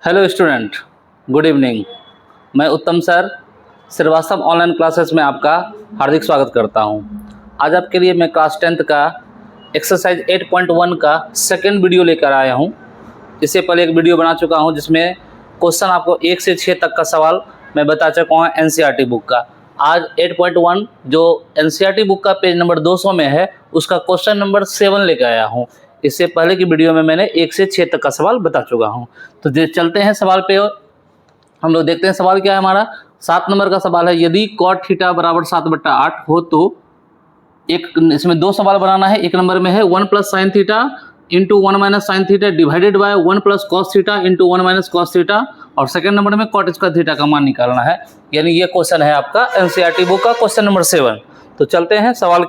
Hello student, good evening. मैं उत्तम sir Srivastava online classes में आपका हार्दिक स्वागत करता हूं। आज आपके लिए मैं क्लास 10th का एक्सरसाइज 8.1 का सेकंड वीडियो लेकर आया हूं। इससे पहले एक वीडियो बना चुका हूं जिसमें क्वेश्चन आपको 1 से 6 तक का सवाल मैं बता चुका हूँ एनसीईआरटी बुक का। आज 8.1 जो एनसीईआरटी बुक का पेज नंबर 200 में है उसका क्वेश्चन नंबर 7 लेकर आया हूँ। इससे पहले की वीडियो में मैंने 1 से 6 तक का सवाल बता चुका हूँ। तो चलते हैं सवाल पे और हम लोग देखते हैं सवाल क्या है हमारा। 7 नंबर का सवाल है, यदि कॉट थीटा बराबर 7/8 हो तो एक इसमें दो सवाल बनाना है। एक नंबर में है 1 plus sine theta into 1 minus sine theta divided by 1 plus cos theta into 1 minus cos theta, और सेकंड नंबर में कॉट स्क्वायर थीटा का मान निकालना है। यानी ये क्वेश्चन है आपका एनसीईआरटी बुक का क्वेश्चन नंबर 7। तो चलते हैं सवाल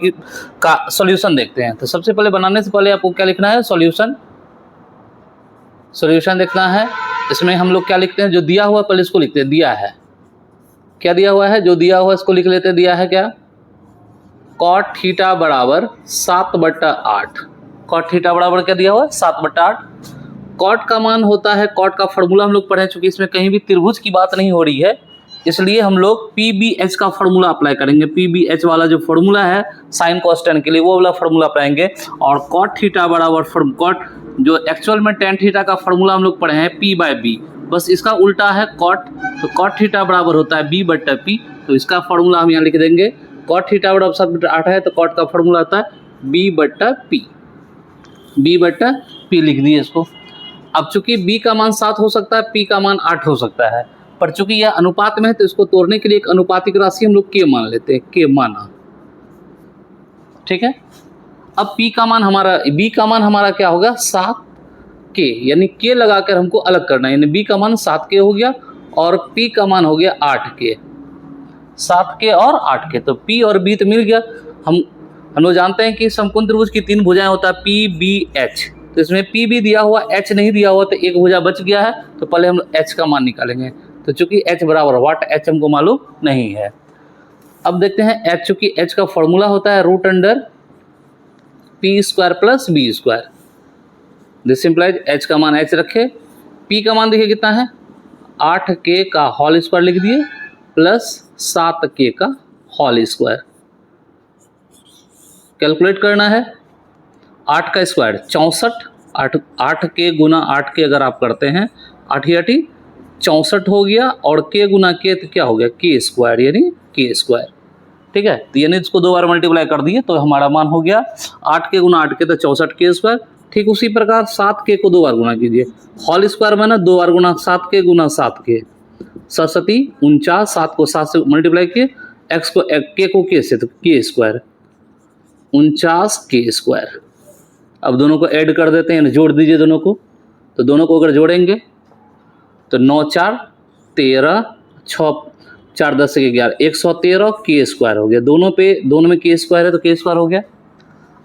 का सॉल्यूशन देखते हैं। तो सबसे पहले बनाने से पहले आपको क्या लिखना है, सॉल्यूशन देखना है। इसमें हम लोग क्या लिखते हैं, जो दिया हुआ पहले इसको लिखते हैं। दिया है, क्या दिया हुआ है, जो दिया हुआ इसको लिख लेते हैं। दिया है क्या, कॉट थीटा बराबर 7/8। कॉट थीटा बराबर क्या दिया हुआ है, 7/8। कॉट का मान होता है, कॉट का फॉर्मूला हम लोग पढ़े चुके, इसमें कहीं भी त्रिभुज की बात नहीं हो रही है, इसलिए हम लोग PBH का फॉर्मूला अप्लाई करेंगे। PBH वाला जो फॉर्मूला है साइन कॉस्टेंट के लिए वो वाला फॉर्मूला अपनाएंगे। और कॉट थीटा बराबर कॉट जो एक्चुअल में टेन थीटा का फॉर्मूला हम लोग पढ़े हैं P/B, बस इसका उल्टा है कॉट। तो कॉट थीटा बराबर होता है B/P। तो इसका फॉर्मूला हम यहाँ लिख देंगे। कॉट थीटा बराबर 7/8 है तो कॉट का फॉर्मूला आता है B/P। B/P लिख दिए इसको। अब चूंकि B का मान 7 हो सकता है, P का मान 8 हो सकता है, पर चूंकि यह अनुपात में है तो इसको तोड़ने के लिए एक अनुपातिक राशि हम लोग K मान लेते हैं। K माना, ठीक है। अब B का मान हमारा क्या होगा, 7K, यानी K लगाकर हमको अलग करना है। यानी B का मान 7K हो गया और P का मान हो गया 8K। 7K और 8K, तो P और B तो मिल गया। हम लोग जानते हैं कि समकोण त्रिभुज की 3 भुजाएं होता है PBH, तो इसमें P भी दिया हुआ, H नहीं दिया हुआ, तो एक भुजा बच गया है। तो पहले हम H का मान निकालेंगे। तो चूंकि H बराबर वाट, H हमको मालूम नहीं है। अब देखते हैं H, चूंकि H का फॉर्मूला होता है √P² plus B²। This implies H का मान H रखे, P का मान देखिए कितना है, 8K का होल स्क्वायर लिख दिए प्लस 7K का होल स्क्वायर। कैलकुलेट करना है। 8 का स्क्वायर 64, 8K गुना 8K अगर आप करते हैं 8 या 64 हो गया, और K गुना K तो क्या हो गया, K², यानी K², ठीक है। तो यानी इसको 2 बार मल्टीप्लाई कर दिए तो हमारा मान हो गया 8K गुना 8K तो 64K²। ठीक उसी प्रकार 7K को 2 बार गुना कीजिए, होल स्क्वायर में ना 2 बार गुना 7K गुना 7K 7×7 = 49, 7 को 7 से मल्टीप्लाई किए, K को K से तो K², 49K²। अब दोनों को ऐड कर देते हैं, जोड़ दीजिए दोनों को। तो दोनों को अगर जोड़ेंगे तो 9 4 13, 6 4 10 के 11, 113 K² हो गया। दोनों में K² है तो K² हो गया।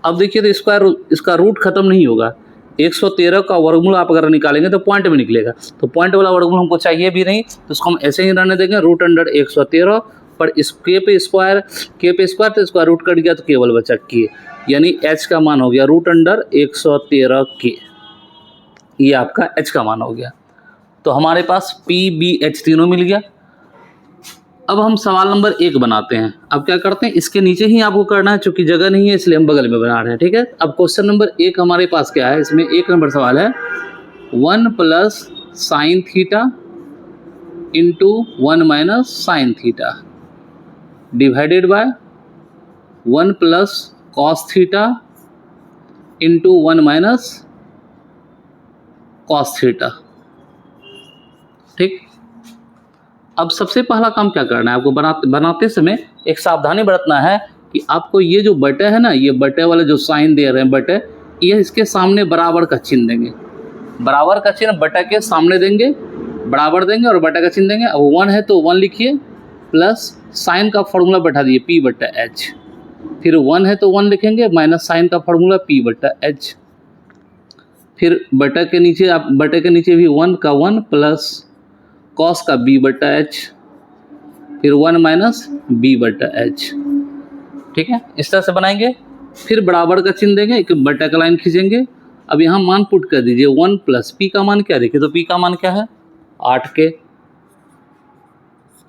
अब देखिए तो स्क्वायर, इसका रूट खत्म नहीं होगा। 113 का वर्गमूल आप अगर निकालेंगे तो पॉइंट में निकलेगा, तो पॉइंट वाला वर्गमूल हमको चाहिए भी नहीं, तो उसको हम ऐसे ही रहने देंगे √113। पर इस K पे स्क्वायर तो इसका रूट कट गया तो केवल बचा K, यानी H का मान हो गया √113K। ये आपका H का मान हो गया। तो हमारे पास PBH तीनों मिल गया। अब हम सवाल नंबर 1 बनाते हैं। अब क्या करते हैं, इसके नीचे ही आपको करना है, चूंकि जगह नहीं है इसलिए हम बगल में बना रहे हैं, ठीक है। अब क्वेश्चन नंबर 1 हमारे पास क्या है, इसमें 1 नंबर सवाल है 1 plus sine theta into 1 minus sine theta divided by 1 plus cos theta into 1 minus cos theta, ठीक। अब सबसे पहला काम क्या करना है, आपको बनाते समय एक सावधानी बरतना है कि आपको ये जो बटे है ना, ये बटे वाले जो साइन दे रहे हैं बटे, ये इसके सामने बराबर का चिन्ह देंगे। बराबर का चिन्ह बटे के सामने देंगे, बराबर देंगे और बटे का चिन्ह देंगे। अब 1 है तो 1 लिखिए, प्लस साइन का फॉर्मूला बैठा दिए P/H। फिर 1 है तो 1 लिखेंगे, माइनस साइन का फॉर्मूला P/H। फिर बटे के नीचे भी 1 का 1 प्लस कॉस का B/H, फिर 1 माइनस B/H, ठीक है। इस तरह से बनाएंगे। फिर बराबर का चिन्ह देंगे, एक बटे का लाइन खींचेंगे। अब यहाँ मान पुट कर दीजिए 1 प्लस P का मान क्या, देखिए तो P का मान क्या है 8 के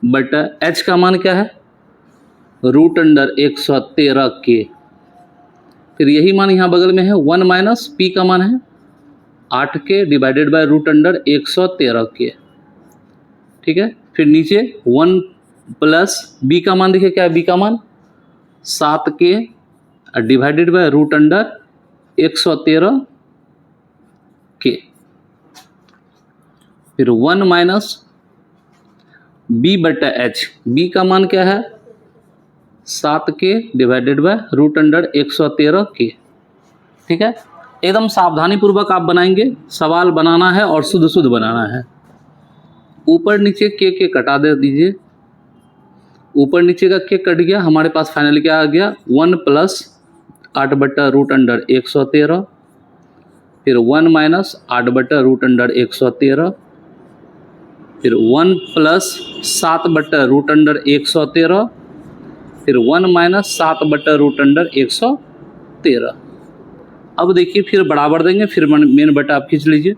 बटा h का मान क्या है रूट अंडर 113 के। फिर यही मान यहाँ बगल में है 1 माइनस p का मान है 8 के डिवाइडेड बाय रूट अंडर 113 के। ठीक है, फिर नीचे 1 प्लस b का मान देखिए क्या है, b का मान 7 के डिवाइडेड बाय रूट अंडर 113 के। फिर 1 माइनस b बटा h, b का मान क्या है 7 के डिवाइडेड बाय रूट अंडर 113 के। ठीक है, एकदम सावधानी पूर्वक आप बनाएंगे, सवाल बनाना है और शुद्ध शुद्ध बनाना है। ऊपर नीचे के कटा दे दीजिए, ऊपर नीचे का के कट गया, हमारे पास फाइनल क्या आ गया 1 प्लस 8 बटा रूट अंडर 113, फिर 1 माइनस 8 बटा रूट अंडर 113, फिर 1 प्लस 7 बटा रूट अंडर 113, फिर 1 माइनस 7 बटा रूट अंडर 113। अब देखिए फिर बराबर देंगे, फिर मेन बटा आप खींच लीजिए।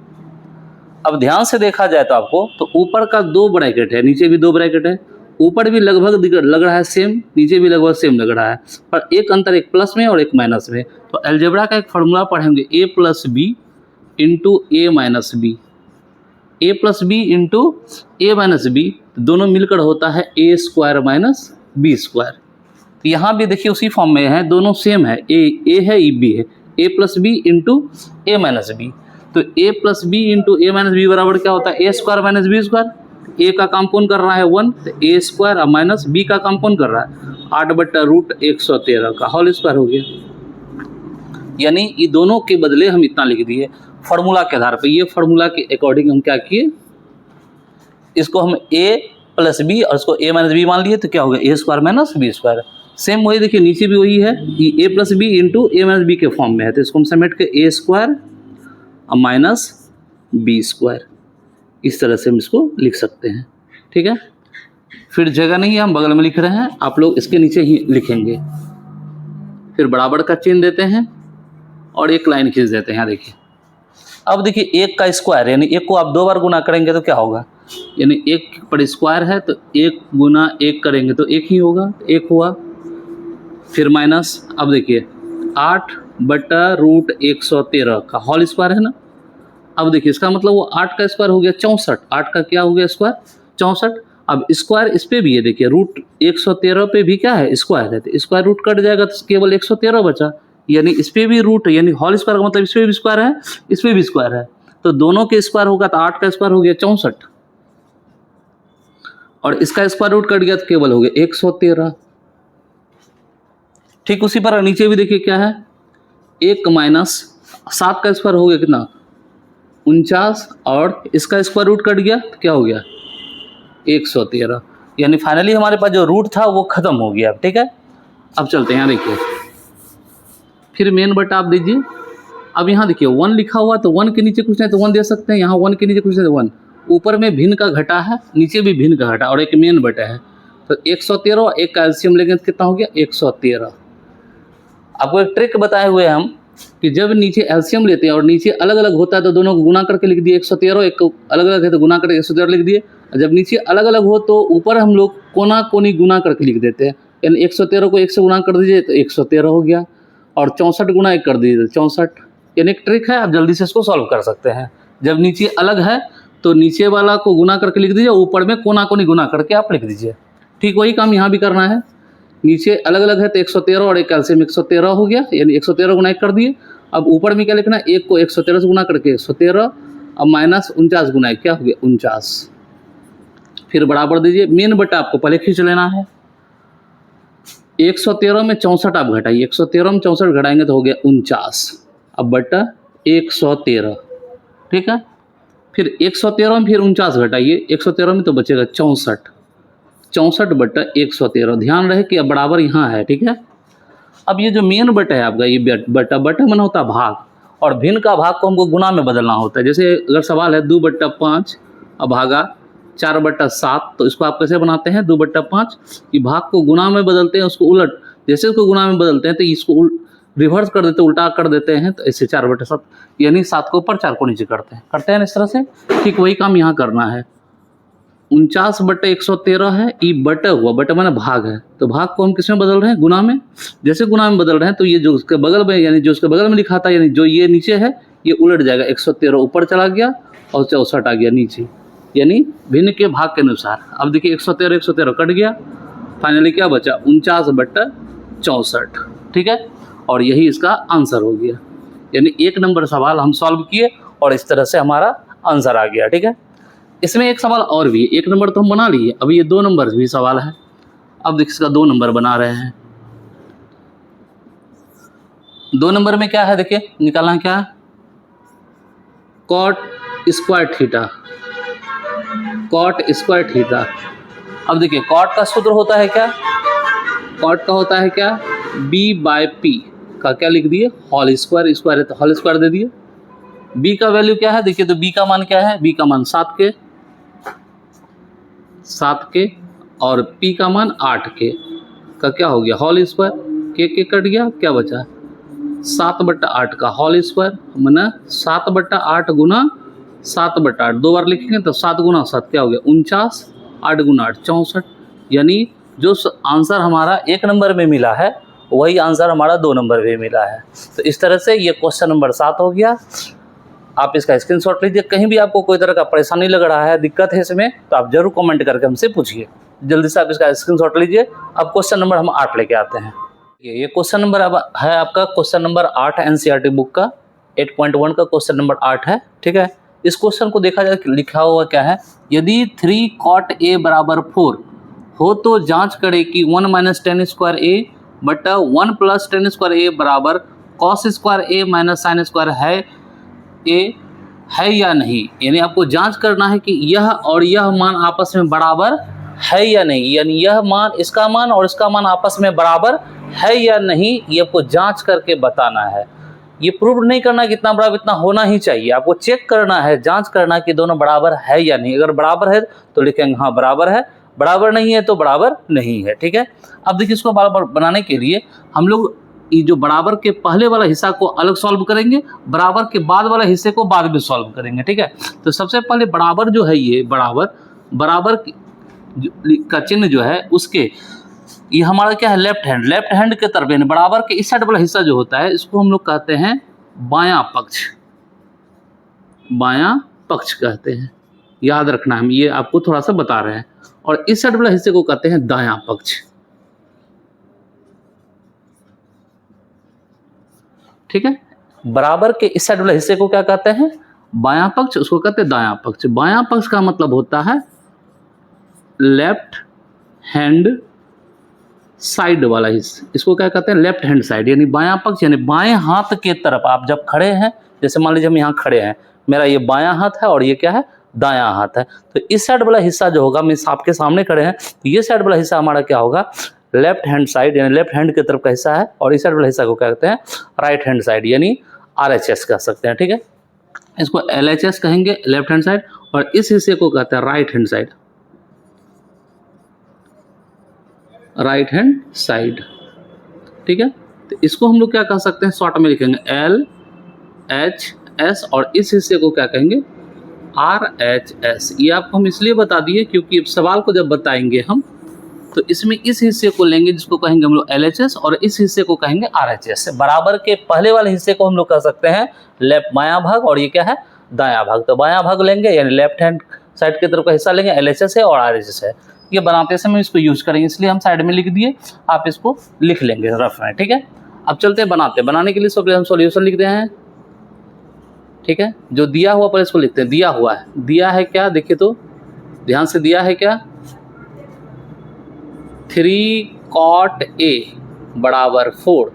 अब ध्यान से देखा जाए तो आपको तो ऊपर का 2 ब्रैकेट है, नीचे भी 2 ब्रैकेट है, ऊपर भी लगभग लग रहा है सेम, नीचे भी लगभग सेम लग रहा है, पर एक अंतर, एक प्लस में और एक माइनस में। तो अलजेब्रा का एक फॉर्मूला पढ़ेंगे a plus B into A minus B, A plus B into A minus B, दोनों मिलकर होता है A square minus B square. तो यहाँ भी देखिए उसी फॉर्म में है, दोनों सेम है, ए है ई बी है, ए plus B into A minus B. तो ए plus B into A minus B बराबर क्या होता है A square minus B square. ए का काम कौन कर रहा है 1, तो ए स्क्वायर और माइनस बी का काम कौन कर रहा है 8 बटा रूट 113 का होल स्क्वायर हो गया। यानी ये दोनों के बदले हम इतना लिख दिए फार्मूला के आधार पर। ये फार्मूला के अकॉर्डिंग हम क्या किए, इसको हम ए प्लस बी और इसको ए माइनस बी मान लिए, तो क्या हो गया A square minus B square. Same वही देखिए नीचे भी वही है, ये A plus B into A minus B के फॉर्म में है, तो इसको हम समेट के A square minus B square, इस तरह से हम इसको लिख सकते हैं। ठीक है, फिर जगह नहीं है, हम बगल में लिख रहे हैं, आप लोग इसके नीचे ही लिखेंगे। फिर बराबर का चिन्ह देते हैं और एक लाइन खींच देते हैं। यहाँ देखिए, अब देखिए 1 का स्क्वायर, यानी 1 को आप 2 बार गुना करेंगे तो क्या होगा, यानी 1 पर स्क्वायर है तो 1 गुना 1 करेंगे तो 1 ही होगा, 1 हुआ। फिर माइनस, अब देखिए 8 बटा रूट 113 का होल स्क्वायर है ना। अब देखिए इसका मतलब वो 8 का स्क्वायर हो गया 64, 8 का क्या हो गया स्क्वायर 64। अब स्क्वायर इस पे भी है, देखिए रूट 113 पे भी क्या है स्क्वायर है, तो स्क्वायर रूट कट जाएगा तो केवल 113 बचा, यानी इस पे भी रूट, यानी होल स्क्वायर का मतलब इस पे भी स्क्वायर है, इस पे भी स्क्वायर है, तो दोनों के स्क्वायर होगा तो 8 का स्क्वायर हो गया 64 और इसका स्क्वायर रूट कट गया तो केवल हो गया 113। ठीक उसी पर नीचे भी देखिए क्या है 1 माइनस 7 का स्क्वायर हो गया कितना 49 और इसका स्क्वायर रूट कट गया तो क्या हो गया 113, यानी फाइनली हमारे पास जो रूट था वो खत्म हो गया। ठीक है, अब चलते हैं यहाँ देखिए, फिर मेन बटा आप दीजिए। अब यहाँ देखिए 1 लिखा हुआ तो 1 के नीचे कुछ नहीं तो 1 दे सकते हैं, यहाँ 1 के नीचे कुछ नहीं तो 1, ऊपर में भिन्न का घटा है, नीचे भी भिन्न का घटा और एक मेन बटा है, तो 113 एक का एलसीएम लेंगे तो कितना हो गया 113। आपको एक ट्रिक बताए हुए हम कि जब नीचे एलसीएम लेते हैं और नीचे अलग अलग होता है तो दोनों को गुना करके लिख दिए 113, एक को अलग अलग है तो गुना करके 113 लिख दिए। जब नीचे अलग अलग हो तो ऊपर हम लोग कोना कोनी गुना करके लिख देते हैं, यानी 113 को 1 से गुना कर दीजिए तो 113 हो गया और 64 गुना 1 कर दीजिए तो 64। यानी एक ट्रिक है, आप जल्दी से इसको सॉल्व कर सकते हैं। जब नीचे अलग है तो नीचे वाला को गुना करके लिख दीजिए, ऊपर में कोना कोनी गुना करके आप लिख दीजिए। ठीक वही काम यहाँ भी करना है, नीचे अलग अलग है तो 113 और एक कैल्शियम 113 हो गया, यानी 113 गुना 1 कर दिए। अब ऊपर में क्या लिखना है 1 को 113 से गुना करके 113, अब माइनस 49 गुना 1 क्या हो गया 49। फिर बराबर दीजिए, मेन बटा आपको पहले खींच लेना है। 113 में 64 आप घटाइए, 113 में 64 घटाएंगे तो हो गया 49, अब बटा 113। ठीक है, फिर 113 में फिर 49 घटाइए, 113 में तो बचेगा 64, 64 बटा 113। ध्यान रहे कि अब बराबर यहाँ है। ठीक है, अब ये जो मेन बटा है आपका, ये बटा बटा माना होता है भाग, और भिन्न का भाग को हमको गुना में बदलना होता है। जैसे अगर सवाल है 2/5 अब भागा 4/7, तो इसको आप कैसे बनाते हैं 2/5, ये भाग को गुना में बदलते हैं, उसको उलट, जैसे उसको गुना में बदलते हैं तो इसको रिवर्स कर देते हैं, उल्टा कर देते हैं, तो इससे 4/7, यानी 7 को ऊपर 4 को नीचे करते हैं ना इस तरह से। ठीक वही काम यहाँ करना है। 49/113 है, ई बटा हुआ, बटा माने भाग है, तो भाग को हम किस में बदल रहे हैं? गुना में। जैसे गुना में बदल रहे हैं तो ये जो उसके बगल में, यानी जो उसके बगल में लिखा था, यानी जो ये नीचे है ये उलट जाएगा, 113 ऊपर चला गया और 64 आ गया नीचे, यानी भिन्न के भाग के अनुसार। अब देखिए 113 कट गया, फाइनली क्या बचा? 49/64, ठीक है, और यही इसका आंसर हो गया। यानी 1 नंबर सवाल हम सॉल्व किए और इस तरह से हमारा आंसर आ गया, ठीक है। इसमें एक सवाल और भी है, 1 नंबर तो हम बना लिए, अब ये 2 नंबर भी सवाल है। अब देखिए इसका 2 नंबर बना रहे हैं। 2 नंबर में क्या है, देखिए निकालना क्या है? Cot square theta, cot square theta. अब देखिए कॉट का सूत्र होता है क्या? कॉट का होता है क्या? b/p का क्या लिख दिए? होल स्क्वायर, स्क्वायर है तो होल स्क्वायर दे दिए। b का वैल्यू क्या है? देखिए तो b का मान क्या है? b का मान 7 के और p का मान 8 के का क्या हो गया? होल स्क्वायर, के कट गया, क्या बचा? 7/8 का होल स्क्वायर, माना 7/8 गुना 7/8, 2 बार लिखेंगे तो 7 गुना 7 क्या हो गया? 49, 8 गुना 8 64। यानी जो आंसर हमारा 1 नंबर में मिला है वही आंसर हमारा 2 नंबर में मिला है। तो इस तरह से ये क्वेश्चन नंबर 7 हो गया। आप इसका स्क्रीनशॉट लीजिए। कहीं भी आपको कोई तरह का परेशानी लग रहा है, दिक्कत है इसमें, तो आप जरूर कमेंट करके हमसे पूछिए। जल्दी से आप इसका स्क्रीनशॉट लीजिए। अब क्वेश्चन नंबर हम 8 लेके आते हैं। ये क्वेश्चन नंबर अब है आपका क्वेश्चन नंबर 8 एनसीईआरटी बुक का 8.1 का क्वेश्चन नंबर 8 है, ठीक है। इस क्वेश्चन को देखा जाए, लिखा हुआ क्या है? यदि 3 cot a बराबर 4 हो तो जांच करें कि 1 - tan स्क्वायर a बटा 1 + tan स्क्वायर a बराबर cos square a minus sin square है या नहीं। यानी आपको जांच करना है कि यह और यह मान आपस में बराबर है या नहीं, यानी यह मान, इसका मान और इसका मान आपस में बराबर है या नहीं, ये आपको जांच करके बताना है। ये प्रूव नहीं करना कि इतना बराबर इतना होना ही चाहिए, आपको चेक करना है, जांच करना कि दोनों बराबर है या नहीं। अगर बराबर है तो लिखेंगे हाँ बराबर है, बराबर नहीं है तो बराबर नहीं है, ठीक है। अब देखिए इसको बराबर बनाने के लिए हम लोग ये जो बराबर के पहले वाला हिस्सा को अलग सॉल्व करेंगे, बराबर के बाद वाला हिस्से को बाद में सॉल्व करेंगे, ठीक है। तो सबसे पहले बराबर जो है, ये बराबर का चिन्ह जो है उसके, ये हमारा क्या है? लेफ्ट हैंड के तरफ, यानी बराबर के इस साइड वाला हिस्सा जो होता है इसको हम लोग कहते हैं बायां पक्ष कहते हैं। याद रखना, हम ये आपको थोड़ा सा बता रहे हैं। और इस साइड वाला हिस्से को कहते हैं दायां पक्ष, ठीक है। बराबर के इस साइड वाले हिस्से को क्या कहते हैं? बायां पक्ष, उसको कहते हैं दायां पक्ष। बायां पक्ष का मतलब होता है लेफ्ट हैंड साइड वाला हिस्सा, इसको क्या कहते हैं? लेफ्ट हैंड साइड, यानी बायां पक्ष, यानी बाएं हाथ के तरफ आप जब खड़े हैं, जैसे मान लीजिए हम यहाँ खड़े हैं, मेरा ये बायां हाथ है और ये क्या है? दायां हाथ है। तो इस साइड वाला हिस्सा जो होगा, मैं आपके सामने खड़े हैं तो ये साइड वाला हिस्सा हमारा क्या होगा? लेफ्ट हैंड साइड, यानी लेफ्ट हैंड की तरफ का हिस्सा है। और इस साइड वाला हिस्सा को क्या कहते हैं? राइट हैंड साइड, यानी RHS कह सकते हैं, ठीक है। इसको LHS कहेंगे, लेफ्ट हैंड साइड, और इस हिस्से को कहते हैं राइट हैंड साइड, ठीक है। तो इसको हम लोग क्या कह सकते हैं? शॉर्ट में लिखेंगे LHS, और इस हिस्से को क्या कहेंगे? RHS। ये आपको हम इसलिए बता दिए क्योंकि सवाल को जब बताएंगे हम तो इसमें इस हिस्से को लेंगे जिसको कहेंगे हम लोग LHS, और इस हिस्से को कहेंगे RHS। बराबर के पहले वाले हिस्से को हम लोग कह सकते हैं लेफ्ट बायां भाग, और ये क्या है? दायां भाग। तो बायां भाग लेंगे, यानी लेफ्ट हैंड साइड की तरफ का हिस्सा लेंगे, LHS है और RHS है। ये बनाते समय इसको यूज करेंगे, इसलिए हम साइड में लिख दिए, आप इसको लिख लेंगे रफ में, ठीक है। अब चलते हैं बनाने के लिए सबसे हम सॉल्यूशन लिखते हैं, ठीक है। जो दिया हुआ पर इसको लिखते हैं, दिया हुआ है, दिया है क्या? देखिए तो ध्यान से, दिया है क्या? 3 cot a बराबर 4,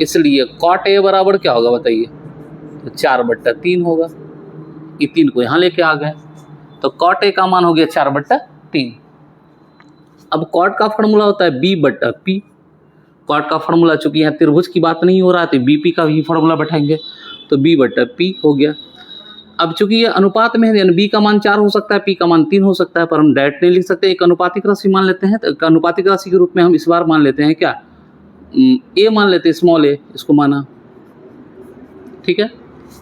इसलिए cot a बराबर क्या होगा बताइए? तो 4/3 होगा। ये 3 को यहाँ लेके आ गए, तो cot a का मान हो गया 4/3। अब cot का फॉर्मूला होता है b/p। cot का फॉर्मूला, चूंकि यहाँ त्रिभुज की बात नहीं हो रहा है तो bp का भी फॉर्मूला बैठाएंगे, तो b/p हो गया। अब चूंकि ये अनुपात में है, यानी b का मान 4 हो सकता है, p का मान 3 हो सकता है, पर हम डायरेक्ट नहीं लिख सकते, एक अनुपातिक राशि मान लेते हैं। तो अनुपातिक राशि के रूप में हम इस बार मान लेते हैं क्या? a मान लेते हैं, स्मॉल a इसको माना, ठीक है।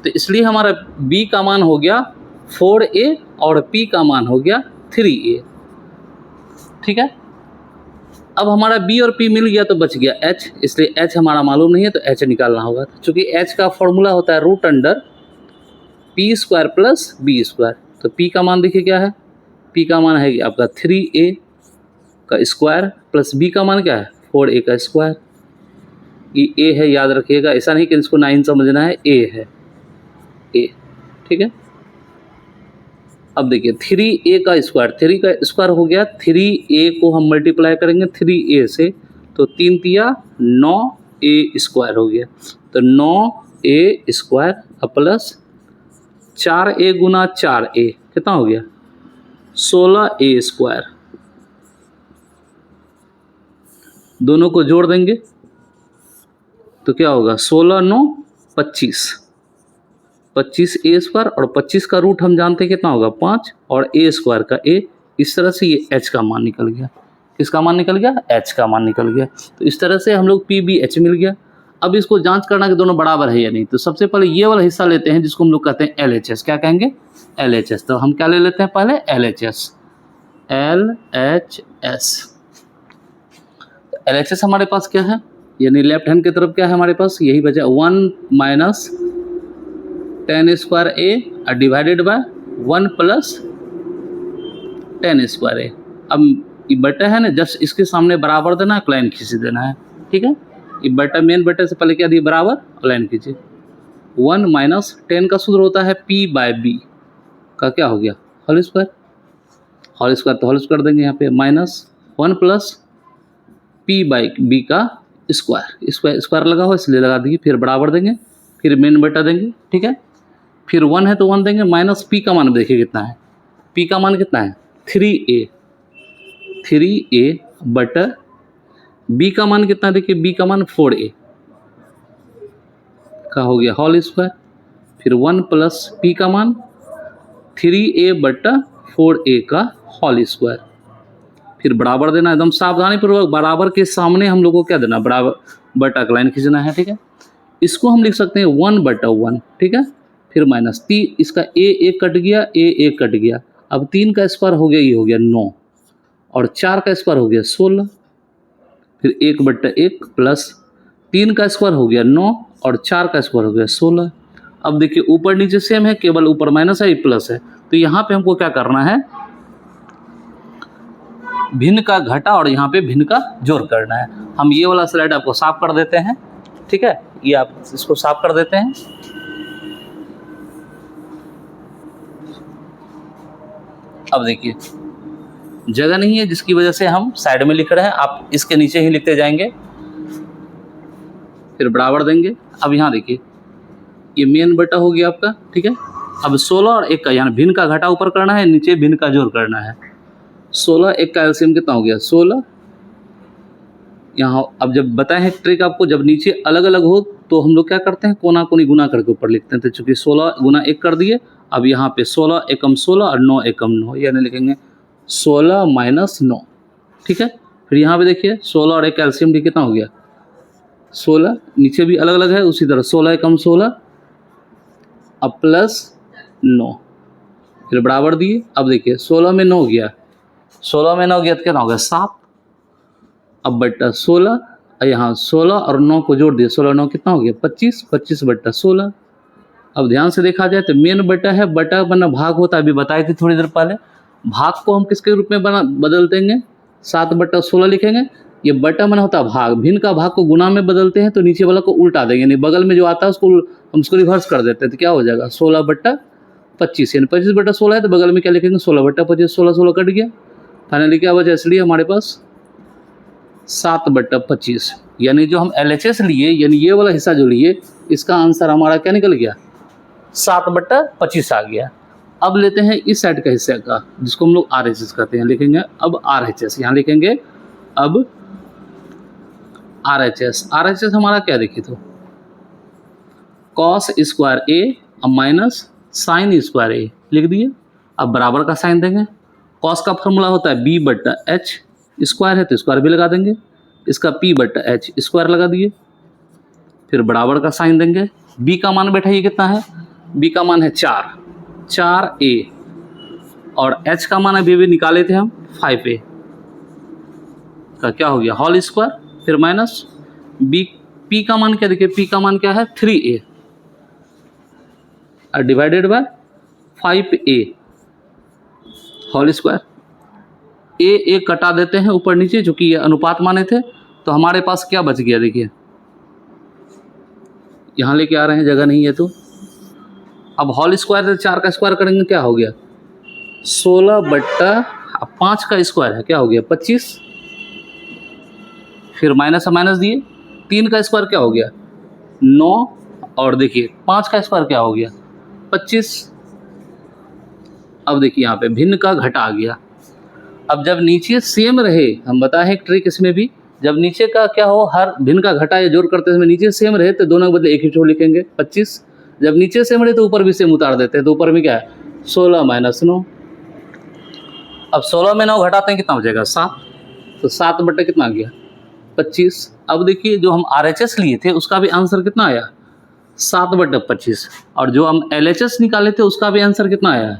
तो इसलिए हमारा b का मान हो गया 4a और p का मान हो गया 3a, ठीक है। अब हमारा b और p मिल गया तो बच गया h, इसलिए h हमारा मालूम नहीं है तो h निकालना होगा। चूँकि h का फॉर्मूला होता है root under p square plus b square, तो p का मान देखिए क्या है, p का मान है आपका 3a का स्क्वायर प्लस b का मान क्या है 4a का स्क्वायर। ये a है, याद रखिएगा, ऐसा नहीं कि इसको 9 समझना है, a है, a, ठीक है। अब देखिए 3a का स्क्वायर, 3 का स्क्वायर हो गया, 3a को हम मल्टीप्लाई करेंगे 3a से, तो 3 तिया 9a स्क्वायर हो गया, तो 9a स्क्वायर प्लस 4a गुना 4a कितना हो गया 16a स्क्वायर। दोनों को जोड़ देंगे तो क्या होगा 16 9 25, 25a स्क्वायर और 25 का रूट हम जानते हैं कितना होगा 5 और a स्क्वायर का a। इस तरह से ये h का मान निकल गया। किसका मान निकल गया, h का मान निकल गया। तो इस तरह से हम लोग p b h मिल गया। अब इसको जांच करना कि दोनों बराबर है या नहीं, तो सबसे पहले ये वाला हिस्सा लेते हैं जिसको हम लोग कहते हैं LHS। क्या कहेंगे LHS, तो हम क्या ले लेते हैं पहले LHS। LHS हमारे पास क्या है, यानी लेफ्ट हैंड की तरफ क्या है हमारे पास, यही बचा 1 minus 10 square a divided by 1 plus 10 square a। अब ये बटा है ना, जस्ट इसके सामने बराबर देना है, लाइन खींच देना है, ठीक है। ये बटा मेन बटे से पहले क्या दिए बराबर, लाइन खींचिए। 1 माइनस 10 का सूत्र होता है p बाय b का क्या हो गया होल स्क्वायर, होल स्क्वायर तो होल स्क्वायर देंगे यहाँ पे, minus 1 plus p by b का स्क्वायर, स्क्वायर लगा हो इसलिए लगा दिए, फिर बराबर देंगे, फिर मेन बटा देंगे, ठीक है। फिर 1 है तो 1 देंगे, माइनस p का मान देखिए कितना है, p का मान कितना है 3a बटा b का मान कितना है, देखिए b का मान 4a का हो गया होल स्क्वायर, फिर 1 प्लस p का मान 3a बटा 4a का होल स्क्वायर, फिर बराबर देना, एकदम सावधानी पूर्वक बराबर के सामने हम लोग को क्या देना, बराबर बटा का लाइन खींचना है, ठीक है। इसको हम लिख सकते हैं 1 बटा 1, ठीक है, फिर माइनस 3, इसका a कट गया, a कट गया, अब 3 का स्क्वायर हो गया, ये हो गया 9 और 4 का स्क्वायर हो गया 16, फिर 1 बटा 1 प्लस 3 का स्क्वायर हो गया 9 और 4 का स्क्वायर हो गया 16। अब देखिए ऊपर नीचे सेम है, केवल ऊपर माइनस है प्लस है, तो यहाँ पे हमको क्या करना है, भिन्न का घटा और यहाँ पे भिन्न का जोड़ करना है। हम ये वाला स्लाइड आपको साफ कर देते हैं, ठीक है, ये आप इसको साफ कर देते हैं। अब देखिए जगह नहीं है जिसकी वजह से हम साइड में लिख रहे हैं, आप इसके नीचे ही लिखते जाएंगे, फिर बराबर देंगे। अब यहाँ देखिए ये मेन बटा हो गया आपका, ठीक है। अब 16 और 1 का, यानी भिन्न का घटा ऊपर करना है, नीचे भिन्न का जोड़ करना है। 16 1 का एलसीएम कितना हो गया 16। यहाँ अब जब बताए हैं ट्रिक आपको, जब नीचे अलग अलग हो तो हम लोग क्या करते हैं, कोना कोनी गुना करके ऊपर लिखते हैं। तो चूँकि 16 गुना 1 कर दिए, अब यहाँ पे 16 एकम 16 और 9 एकम 9, यानी लिखेंगे 16 माइनस 9, ठीक है। फिर यहाँ पे देखिए 16 और 1 का एलसीएम भी कितना हो गया 16, नीचे भी अलग अलग है उसी तरह 16 एकम 16 अब प्लस 9, फिर बराबर दिए। अब देखिए 16 में 9 गया, 16 में 9 गया तो कितना हो गया 7, अब बट्टा 16, यहाँ 16 और 9 को जोड़ दिए, 16 9 कितना हो गया 25, 25 बट्टा 16। अब ध्यान से देखा जाए तो मेन बटा है, बटा बना भाग होता है, अभी बताई थी थोड़ी देर पहले। भाग को हम किसके रूप में बदल देंगे, 7 बट्टा 16 लिखेंगे। ये बटा बना होता है भाग, भिन्न का भाग को गुना में बदलते हैं तो नीचे वाला को उल्टा देंगे, यानी बगल में जो आता है उसको हम उसको रिवर्स कर देते हैं, तो क्या हो जाएगा 16 बट्टा 25, यानी 25 बट्टा 16 है तो बगल में क्या लिखेंगे 16 बट्टा 25, 16 16 कट गया, फाइनली क्या बचा, इसलिए हमारे पास 7 बट्टा 25, यानी जो हम LHS लिए, यानी ये वाला हिस्सा जो लिए, इसका आंसर हमारा क्या निकल गया 7 बट्टा 25 आ गया। अब लेते हैं इस साइड का हिस्से का, जिसको हम लोग RHS कहते हैं, लिखेंगे अब RHS, यहाँ लिखेंगे अब RHS हमारा क्या देखिए तो cos square a minus sine square a लिख दिए। अब बराबर का साइन देंगे, cos का फॉर्मूला होता है b बट्टा h, स्क्वायर है तो स्क्वायर भी लगा देंगे, इसका p बट्टा h स्क्वायर लगा दिए, फिर बराबर का साइन देंगे। b का मान बैठा ये कितना है, b का मान है 4a और h का मान अभी निकाले थे हम 5a का क्या हो गया होल स्क्वायर, फिर माइनस b, p का मान क्या देखिए, p का मान क्या है 3a divided by 5a whole square. A कटा देते हैं ऊपर नीचे, चूंकि ये अनुपात माने थे, तो हमारे पास क्या बच गया देखिए, यहाँ लेके आ रहे हैं, जगह नहीं है तो अब होल स्क्वायर से 4 का स्क्वायर करेंगे क्या हो गया 16/5 का स्क्वायर है क्या हो गया 25, फिर माइनस माइनस दिए, 3 का स्क्वायर क्या हो गया 9, और देखिए 5 का स्क्वायर क्या हो गया 25। अब देखिए यहाँ पे भिन्न का घटा आ गया। अब जब नीचे सेम रहे, हम बताएं एक ट्रिक इसमें भी, जब नीचे का क्या हो हर भिन्न का घटा या जोड़ करते समय नीचे सेम रहे तो दोनों के बदले एक ही छोड़ लिखेंगे 25। जब नीचे सेम रहे तो ऊपर भी सेम उतार देते हैं, तो ऊपर में क्या है 16 - 9। अब 16 में 9 घटाते हैं कितना हो जाएगा 7, तो 7 बटे कितना आ गया 25। अब देखिए जो हम RHS लिए थे उसका भी आंसर कितना आया 7/25, और जो हम LHS निकाले थे उसका भी आंसर कितना आया,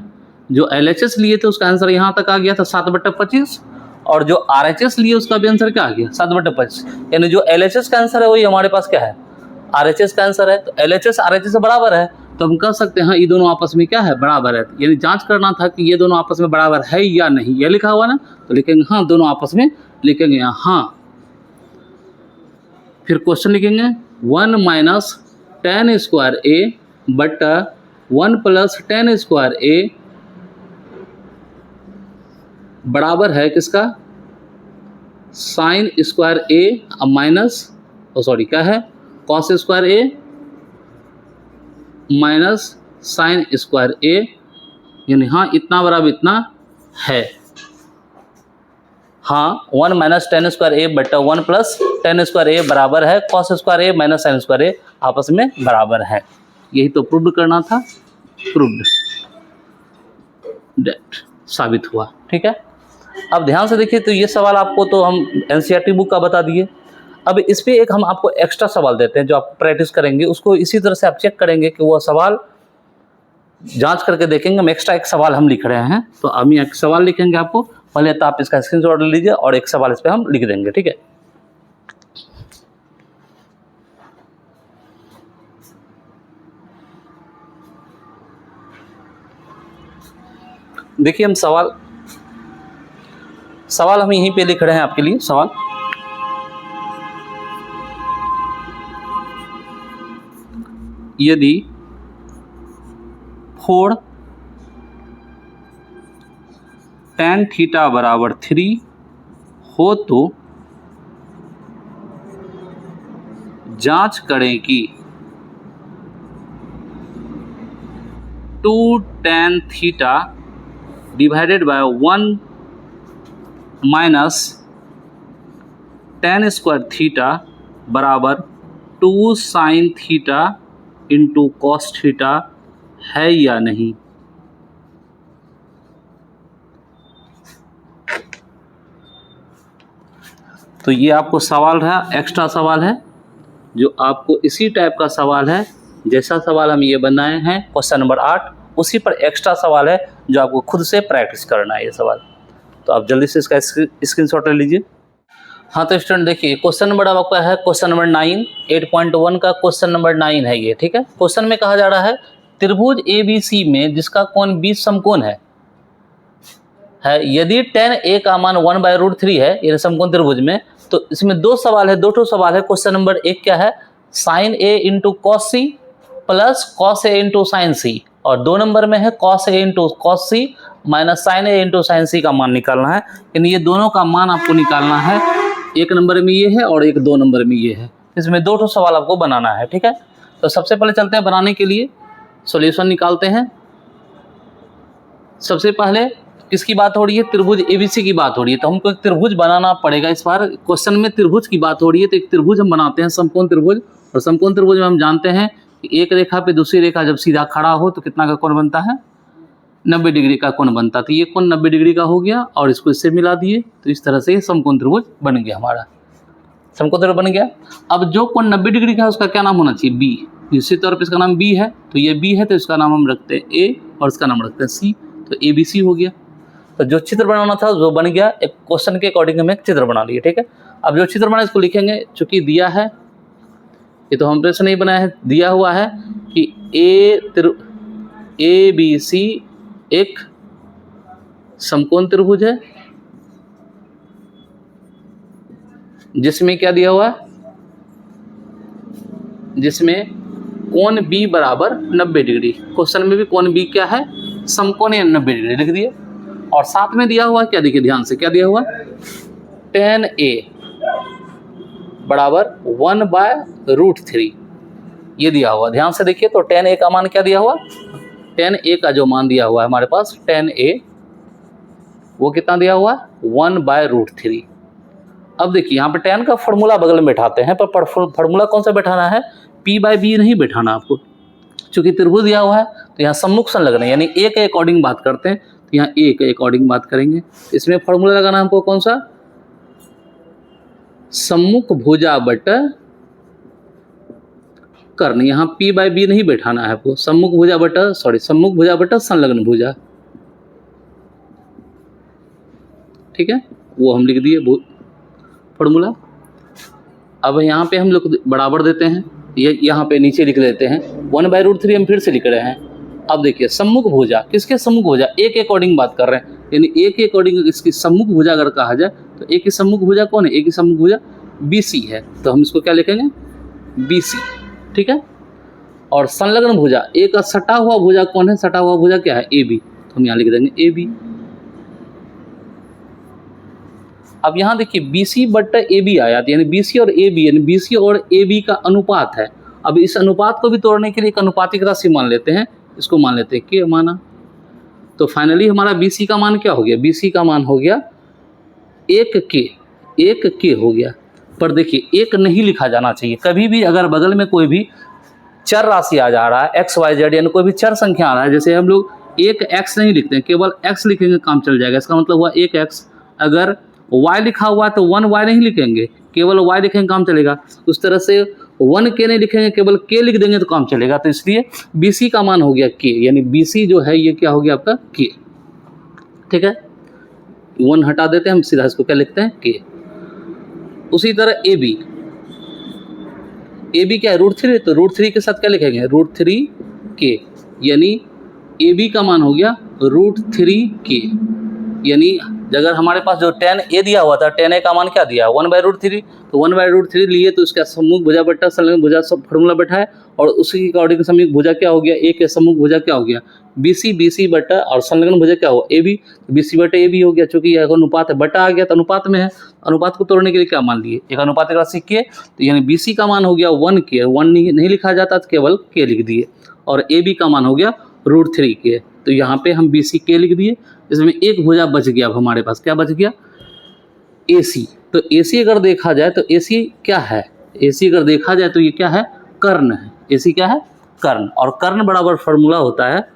जो LHS लिए थे उसका आंसर यहाँ तक आ गया था 7/25, और जो RHS लिए उसका भी आंसर क्या आ गया 7/25। यानी जो LHS का आंसर है वही हमारे पास क्या है RHS का आंसर है। तो LHS RHS से बराबर है, तो हम कह सकते हैं हाँ ये दोनों आपस में क्या है बराबर है। यानी जांच करना था कि ये दोनों आपस में बराबर है या नहीं, ये लिखा हुआ ना, तो लिखेंगे हाँ दोनों आपस में, लिखेंगे यहाँ हाँ। फिर क्वेश्चन लिखेंगे 1 - 10² बटा 1 + 10² बराबर है किसका sin² माइनस क्या है cos² माइनस sin², यानी हाँ इतना बराबर इतना है। हाँ 1 - 10² बटा 1 + 10² बराबर है cos² माइनस sin² आपस में बराबर है। यही तो प्रूव करना था, प्रूव्ड, डेट साबित हुआ। ठीक है, अब ध्यान से देखिए, तो ये सवाल आपको तो हम NCERT बुक का बता दिए। अब इस पे एक हम आपको एक्स्ट्रा सवाल देते हैं जो आप प्रैक्टिस करेंगे, उसको इसी तरह से आप चेक करेंगे कि वो सवाल जांच करके देखेंगे। हम एक्स्ट्रा एक सवाल हम लिख रहे हैं, तो हम एक सवाल लिखेंगे आपको, पहले तो आप इसका स्क्रीनशॉट ले लीजिए और एक सवाल इस पर हम लिख देंगे। ठीक है, देखिए हम सवाल हम यहीं पे लिख रहे हैं आपके लिए। सवाल यदि 4 tan थीटा बराबर 3 हो तो जांच करें कि 2 tan theta divided by 1 minus tan² theta बराबर 2 sin theta into cos theta है या नहीं। तो ये आपको सवाल रहा, एक्स्ट्रा सवाल है जो आपको इसी टाइप का सवाल है जैसा सवाल हम ये बनाए हैं क्वेश्चन नंबर 8, उसी पर एक्स्ट्रा सवाल है जो आपको खुद से प्रैक्टिस करना है ये सवाल। तो आप जल्दी से इसका स्क्रीनशॉट ले लीजिए। हाँ तो स्टूडेंट देखिए, क्वेश्चन नंबर आपका है क्वेश्चन नंबर 9, 8.1 का क्वेश्चन नंबर 9 है ये। ठीक है, क्वेश्चन में कहा जा रहा है त्रिभुज ABC में जिसका कोण 20 समकोण है यदि tan A का मान 1/√3 है, ये समकोण त्रिभुज में, तो इसमें दो सवाल है, 2 सवाल है। क्वेश्चन नंबर 1 क्या है sin A into cos C plus cos A into sin C, और 2 नंबर में है cos A into cos C minus sin A into sin C का मान निकालना है। यानी ये दोनों का मान आपको निकालना है, 1 नंबर में ये है और 2 नंबर में ये है। इसमें 2 सवाल आपको बनाना है। ठीक है, तो सबसे पहले चलते हैं बनाने के लिए सॉल्यूशन निकालते हैं। सबसे पहले किसकी बात हो रही है, त्रिभुज ABC की बात हो रही है, तो हमको एक त्रिभुज बनाना पड़ेगा। इस बार क्वेश्चन में त्रिभुज की बात हो रही है, तो एक त्रिभुज हम बनाते हैं, समकोण त्रिभुज। और समकोण त्रिभुज में हम जानते हैं कि एक रेखा पे दूसरी रेखा जब सीधा खड़ा हो तो कितना का कोण बनता है 90 डिग्री का कोण बनता है। तो ये कोण 90 डिग्री का हो गया और इसको इससे मिला दिए, तो इस तरह से समकोण त्रिभुज बन गया, हमारा समकोण त्रिभुज बन गया। अब जो कोण 90 डिग्री का है उसका क्या नाम होना चाहिए B, निश्चित तौर पर इसका नाम B है, तो ये B है तो इसका नाम हम रखते हैं A और इसका नाम रखते हैं C, तो ABC हो गया। तो जो चित्र बनाना था वो बन गया, एक क्वेश्चन के अकॉर्डिंग हमें एक चित्र बना लिए, ठीक है। अब जो चित्र बना इसको लिखेंगे, चूंकि दिया है, ये तो हम प्रश्न नहीं बनाया है, दिया हुआ है कि ए बी सी एक समकोण त्रिभुज है, जिसमें क्या दिया हुआ है, जिसमें कोण बी बराबर 90 डिग्री। क्वेश्चन में भी कोण बी क्या है, समकोण 90 डिग्री लिख दिए। और साथ में दिया हुआ क्या, देखिए ध्यान से क्या दिया हुआ, tan A बराबर 1/√3 ये दिया हुआ। ध्यान से देखिए तो tan A का मान क्या दिया हुआ, tan A का जो मान दिया हुआ है हमारे पास tan A वो कितना दिया हुआ, 1/√3। अब देखिए यहाँ पे tan का फॉर्मूला बगल में बैठाते हैं, पर फॉर्मूला कौन सा बैठाना है, P/B नहीं बैठाना आपको, चूंकि त्रिभुज दिया हुआ है तो यहाँ सम्मुख संलग्न यानी A के अकॉर्डिंग बात करते हैं, तो यहाँ A के अकॉर्डिंग बात करेंगे। इसमें फॉर्मूला लगाना हमको कौन सा, सम्मुख भुजा बट कर्ण, यहाँ P/B नहीं बैठाना है आपको, सम्मुख भुजा बट संलग्न भुजा, ठीक है, वो हम लिख दिए फॉर्मूला। अब यहाँ पे हम लोग बराबर देते हैं, ये यहाँ पे नीचे लिख लेते हैं 1/√3 हम फिर से लिख रहे हैं। अब देखिए सम्मुख भुजा, किसके सम्मुख भुजा, A के अकॉर्डिंग बात कर रहे हैं, यानी A के अकॉर्डिंग इसकी सम्मुख भुजा अगर कहा जाए तो A की सम्मुख भुजा कौन है, A की सम्मुख भुजा BC है, तो हम इसको क्या लिखेंगे, BC, ठीक है। और संलग्न भुजा, A का सटा हुआ भुजा कौन है, सटा हुआ भुजा क्या है, AB, तो हम यहाँ लिख देंगे AB। अब यहाँ देखिए BC बट AB आया, यानी BC और AB, यानी BC और AB का अनुपात है। अब इस अनुपात को भी तोड़ने के लिए एक अनुपातिक राशि मान लेते हैं, इसको मान लेते हैं K माना, तो फाइनली हमारा BC का मान क्या हो गया, BC का मान हो गया 1K हो गया। पर देखिए 1 नहीं लिखा जाना चाहिए कभी भी, अगर बगल में कोई भी चर राशि आ जा रहा है XYZ यानी कोई भी चर संख्या आ रहा है, जैसे हम लोग 1x नहीं लिखते हैं, केवल x लिखेंगे काम चल जाएगा, इसका मतलब हुआ 1x। अगर y लिखा हुआ है तो 1y नहीं लिखेंगे, केवल y लिखेंगे काम चलेगा। उस तरह से 1k नहीं लिखेंगे, केवल k लिख देंगे तो काम चलेगा। तो इसलिए BC का मान हो गया k, यानी BC जो है ये क्या हो गया आपका k, ठीक है। 1 हटा देते हैं, हम सीधा इसको क्या लिखते हैं k। उसी तरह AB क्या है, √3, तो √3 के साथ क्या लिखेंगे, √3k, यानी AB का मान हो गया √3k। यानी अगर हमारे पास जो tan A दिया हुआ था, tan A का मान क्या दिया, 1/√3, तो 1/√3 लिए तो इसका सम्मुख भुजा बट्टा संलग्न भुजा सब फॉर्मूला बैठा है, और उसी के अकॉर्डिंग सम्मुख भुजा क्या हो गया, A के सम्मुख भुजा क्या हो गया BC बट्टा, और संलग्न भुजा क्या हुआ AB, BC बट्टा AB हो गया। चूंकि यह अनुपात है, बट्टा आ गया तो अनुपात में है, अनुपात को तोड़ने के लिए क्या मान लिए, एक अनुपातिक राशि K, तो यानी BC का मान हो गया 1K, 1 नहीं लिखा जाता तो केवल K लिख दिए, और AB का मान हो गया √3K, तो यहाँ पे हम BCK लिख दिए। इसमें एक भुजा बच गया, अब हमारे पास क्या बच गया, AC। तो AC अगर देखा जाए तो AC क्या है, AC अगर देखा जाए तो ये क्या है, कर्ण है। AC क्या है, कर्ण, और कर्ण बराबर फॉर्मूला होता है,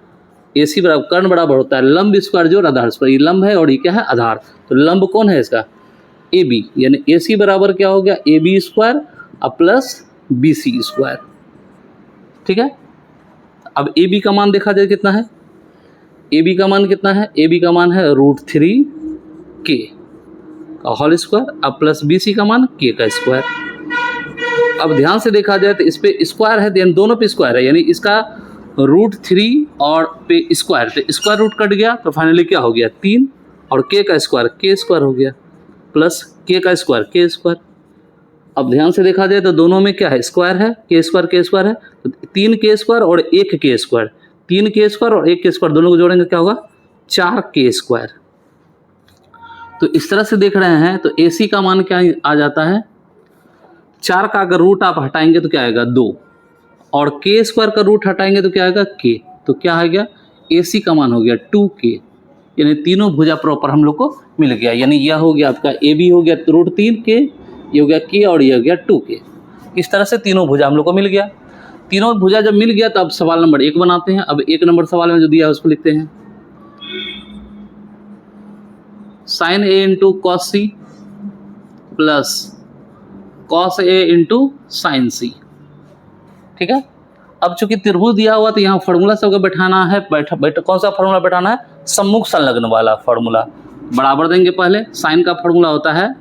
AC बराबर कर्ण बराबर होता है लंब स्क्वायर जोड़ आधार स्क्वायर, ये लंब है और ये क्या है आधार, तो लंब कौन है इसका AB, यानी AC बराबर क्या हो गया AB स्क्वायर अब प्लस BC स्क्वायर, ठीक है। अब AB का मान देखा जाए कितना है, AB का मान कितना है, AB का मान है √3k का होल स्क्वायर अब प्लस BC का मान k का स्क्वायर। अब ध्यान से देखा जाए तो इस पे स्क्वायर है, देन दोनों पे स्क्वायर है, यानी इसका √3 और पे स्क्वायर, तो स्क्वायर रूट कट गया तो फाइनली क्या हो गया 3, और k का स्क्वायर k स्क्वायर हो गया प्लस k का स्क्वायर k स्क्वायर। अब ध्यान से देखा जाए तो दोनों में क्या है, स्क्वायर है, k स्क्वायर है, तो 3k स्क्वायर और 1k स्क्वायर, 3k स्क्वायर और 1k स्क्वायर दोनों को जोड़ेंगे क्या होगा 4k स्क्वायर। तो इस तरह से देख रहे हैं तो AC का मान क्या आ जाता है, 4 का अगर रूट आप हटाएंगे तो क्या आएगा 2, और k स्क्वायर का रूट हटाएंगे तो क्या आएगा k, तो क्या आ गया AC का मान हो गया 2k, यानी तीनों भुजा प्रॉपर हम लोग को मिल गया। यानी यह हो गया आपका AB हो गया √3k, ये हो गया k और ये हो गया 2k। इस तरह से तीनों भुजा हम लोग को मिल गया। तीनों भुजा जब मिल गया तो अब सवाल नंबर 1 बनाते हैं। अब 1 नंबर सवाल में जो दिया है उसको लिखते हैं, sin A into cos C plus cos A into sine C, ठीक है। अब चूंकि त्रिभुज दिया हुआ तो यहाँ फॉर्मूला सबको बैठाना है, कौन सा फॉर्मूला बैठाना है, सम्मुख संलग्न वाला फॉर्मूला। बराबर देंगे पहले, साइन का फॉर्मूला होता है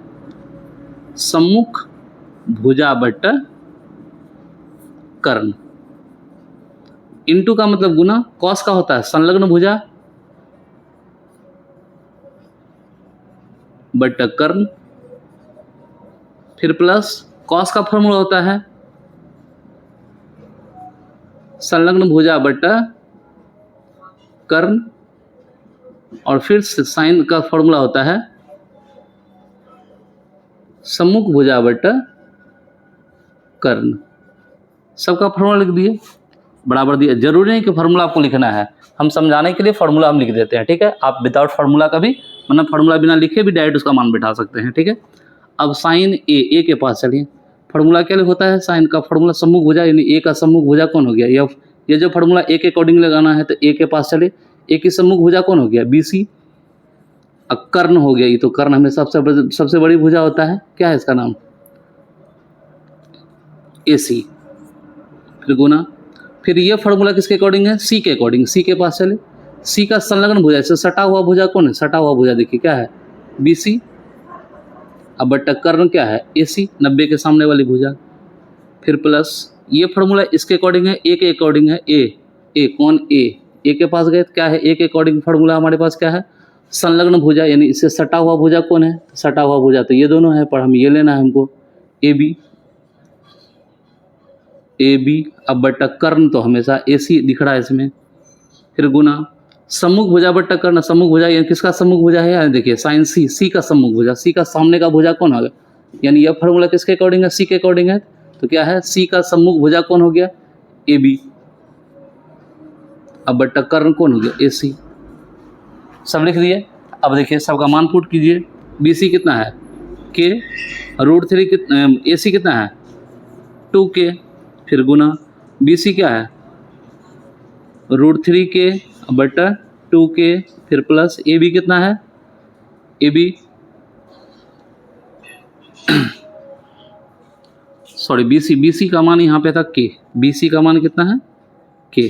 सम्मुख भुजा बट्टा कर्ण, इनटू का मतलब गुना, कॉस का होता है संलग्न भुजा बट्टा कर्ण, फिर प्लस कॉस का फॉर्मूला होता है संलग्न भुजा बट्टा कर्ण, और फिर साइन का फॉर्मूला होता है सम्मुख भुजा बट्टा कर्ण। सबका फॉर्मूला लिख दिए, बराबर दिए। जरूरी नहीं कि फार्मूला आपको लिखना है, हम समझाने के लिए फार्मूला हम लिख देते हैं, ठीक है। आप विदाउट फार्मूला का भी, मतलब फार्मूला बिना लिखे भी डायरेक्ट उसका मान बैठा सकते हैं, ठीक है। अब साइन ए के पास चलिए, फार्मूला क्या होता है साइन का फॉर्मूला सम्मुख भुजा, यानी ए का सम्मुख भुजा कौन हो गया, ये जो फार्मूला ए के अकॉर्डिंग लगाना है तो ए के पास चले, ए की सम्मुख भुजा कौन हो गया BC। अब कर्ण हो गया, ये तो कर्ण हमें सबसे बड़ी भुजा होता है, क्या है इसका नाम AC, फिर गुना, फिर ये फार्मूला किसके अकॉर्डिंग है C के अकॉर्डिंग, C के पास चले, C का संलग्न भुजा, इससे सटा हुआ भुजा कौन है, सटा हुआ भुजा देखिए क्या है BC। अब बट्टा कर्ण क्या है AC, 90 के सामने वाली भुजा, फिर प्लस ये फार्मूला इसके अकॉर्डिंग है, ए के अकॉर्डिंग है, ए कौन ए के पास गए, क्या है ए के अकॉर्डिंग फार्मूला हमारे पास क्या है संलग्न भुजा, यानी इससे सटा हुआ भुजा कौन है, सटा हुआ भुजा तो ये दोनों है, पर हम ये लेना है हमको AB। अब बट्टा कर्ण तो हमेशा AC दिख रहा है इसमें, फिर गुना सम्मुख भुजा बट्टा कर्ण, सम्मुख भुजा यानी किसका सम्मुख भुजा है, यानी देखिए साइन C का सम्मुख भुजा, C का सामने का भुजा कौन होगा, यानी यह फार्मूला किसके अकॉर्डिंग है C के अकॉर्डिंग है, तो क्या है C का सम्मुख भुजा कौन हो गया AB। अब बट्टा कर्ण कौन हो गया AC, सब लिख दिए। अब देखिए सबका मान पुट कीजिए, BC कितना है K, √3 कितना, AC कितना है 2K, फिर गुना BC क्या है √3K बट्टा 2K, फिर प्लस AB कितना है AB सॉरी BC का मान यहाँ पे था K, BC का मान कितना है K,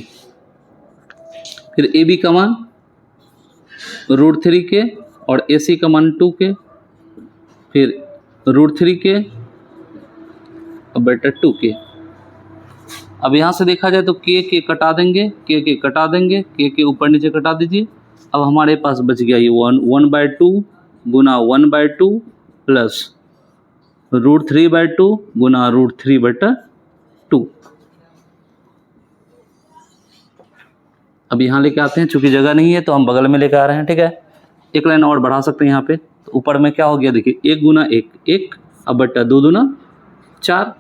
फिर AB का मान √3K और AC का मान 2K, फिर √3K बटा 2K। अब यहाँ से देखा जाए तो के कटा देंगे, के कटा देंगे, के ऊपर नीचे कटा दीजिए। अब हमारे पास बच गया ये 1/2 गुना 1/2 प्लस √3/2 गुना √3/2। अब यहाँ लेके आते हैं, चूंकि जगह नहीं है तो हम बगल में लेके आ रहे हैं, ठीक है। एक लाइन और बढ़ा सकते हैं यहाँ पे, तो ऊपर में क्या हो गया देखिए 1 गुना 1 1, अब बट्टा 2 दूना 4,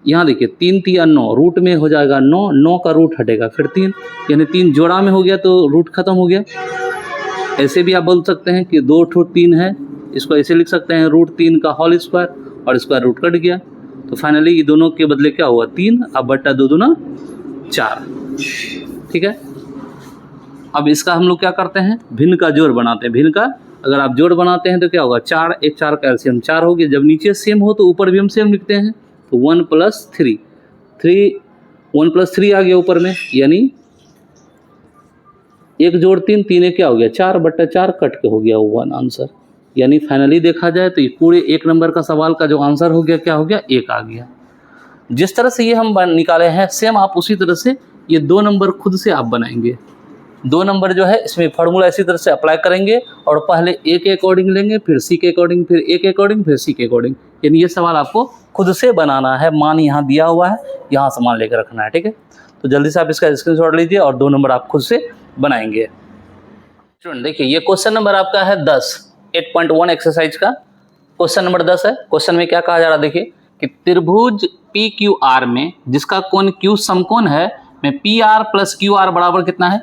यहाँ देखिए 3 3 9, रूट में हो जाएगा 9, 9 का रूट हटेगा फिर 3, यानी 3 जोड़ा में हो गया तो रूट खत्म हो गया। ऐसे भी आप बोल सकते हैं कि 2 ठो 3 है, इसको ऐसे लिख सकते हैं √3 का होल स्क्वायर और स्क्वायर रूट कट गया, तो फाइनली ये दोनों के बदले क्या हुआ 3, अब बट्टा 2 दूना 4, ठीक है। अब इसका हम लोग क्या करते हैं, भिन्न का जोड़ बनाते हैं। भिन्न का अगर आप जोड़ बनाते हैं तो क्या होगा 4 1 4 का एलसीएम 4 हो गया, जब नीचे सेम हो तो ऊपर भी हम सेम लिखते हैं, तो 1 + 3 1 + 3 आ गया ऊपर में, यानी 1 जोड़ 3 3 क्या हो गया 4 बट्टा 4 कट के हो गया 1 आंसर। यानी फाइनली देखा जाए तो ये पूरे 1 नंबर का सवाल का जो आंसर हो गया क्या हो गया 1 आ गया। जिस तरह से ये हम निकाले हैं सेम आप उसी तरह से ये 2 नंबर खुद से आप बनाएंगे। 2 नंबर जो है इसमें फार्मूला इसी तरह से अप्लाई करेंगे और पहले ए के अकॉर्डिंग लेंगे, फिर सी के अकॉर्डिंग, फिर ए के अकॉर्डिंग, फिर सी के अकॉर्डिंग। यानी ये सवाल आपको खुद से बनाना है, मान यहाँ दिया हुआ है, यहाँ से मान लेकर रखना है, ठीक है। तो जल्दी से आप इसका स्क्रीनशॉट लीजिए और 2 नंबर आप खुद से बनाएंगे। स्टूडेंट देखिए ये क्वेश्चन नंबर आपका है 10, 8.1 एक्सरसाइज का क्वेश्चन नंबर 10 है। क्वेश्चन में क्या कहा जा रहा है देखिए कि त्रिभुज PQR में जिसका कोण Q समकोण है में PR + QR बराबर कितना है